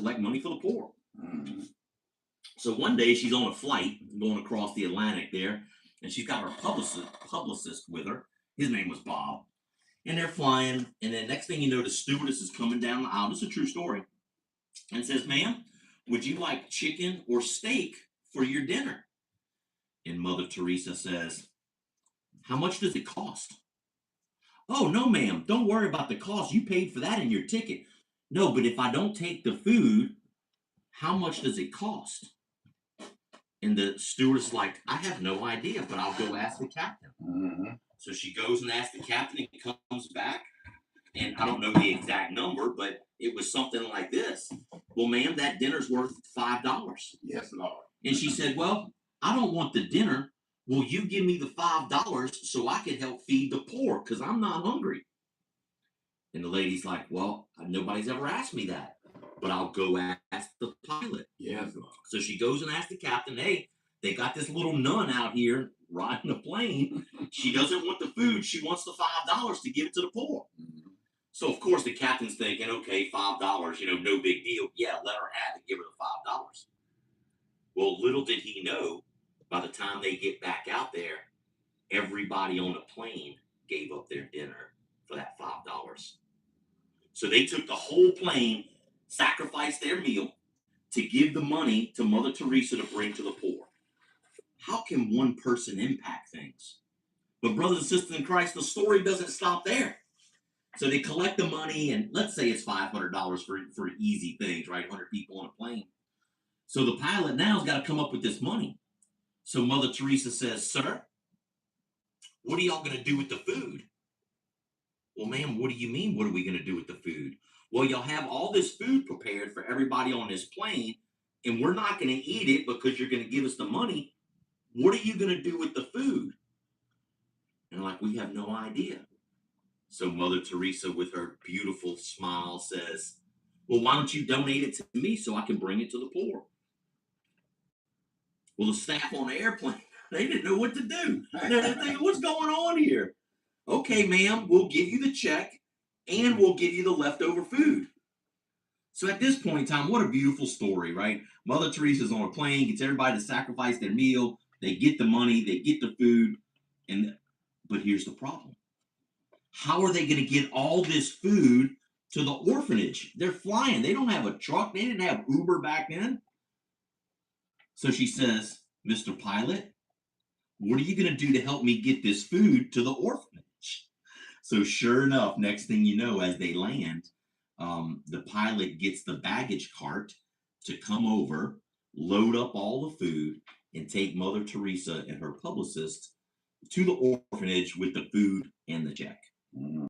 collect money for the poor. Mm-hmm. So one day she's on a flight going across the Atlantic there, and she's got her publicist with her. His name was Bob. And they're flying, and then next thing you know, the stewardess is coming down the aisle. This is a true story. And says, ma'am, would you like chicken or steak for your dinner? And Mother Teresa says, how much does it cost? Oh, no, ma'am. Don't worry about the cost. You paid for that in your ticket. No, but if I don't take the food, how much does it cost? And the stewardess is like, I have no idea, but I'll go ask the captain. Mm-hmm. So she goes and asks the captain and comes back. And I don't know the exact number, but it was something like this. Well, ma'am, that dinner's worth $5. Yes, Lord. And she said, well, I don't want the dinner. Will you give me the $5 so I can help feed the poor? Because I'm not hungry. And the lady's like, well, nobody's ever asked me that, but I'll go ask the pilot. Yes, Lord. So she goes and asks the captain, hey, they got this little nun out here riding a plane. She doesn't want the food. She wants the $5 to give it to the poor. Mm-hmm. So, of course, the captain's thinking, okay, $5, no big deal. Yeah, let her have it, give her the $5. Well, little did he know, by the time they get back out there, everybody on the plane gave up their dinner for that $5. So they took the whole plane, sacrificed their meal to give the money to Mother Teresa to bring to the poor. How can one person impact things? But brothers and sisters in Christ, the story doesn't stop there. So they collect the money, and let's say it's $500 for easy things, right? 100 people on a plane. So the pilot now has got to come up with this money. So Mother Teresa says, sir, what are y'all going to do with the food? Well, ma'am, what do you mean, what are we going to do with the food? Well, y'all have all this food prepared for everybody on this plane, and we're not going to eat it because you're going to give us the money. What are you going to do with the food? And like, we have no idea. So Mother Teresa, with her beautiful smile, says, well, why don't you donate it to me so I can bring it to the poor? Well, the staff on the airplane, they didn't know what to do. They're thinking, what's going on here? Okay, ma'am, we'll give you the check and we'll give you the leftover food. So at this point in time, what a beautiful story, right? Mother Teresa's on a plane, gets everybody to sacrifice their meal. They get the money, they get the food. But here's the problem. How are they going to get all this food to the orphanage? They're flying. They don't have a truck. They didn't have Uber back then. So she says, Mr. Pilot, what are you going to do to help me get this food to the orphanage? So sure enough, next thing you know, as they land, the pilot gets the baggage cart to come over, load up all the food, and take Mother Teresa and her publicist to the orphanage with the food and the check.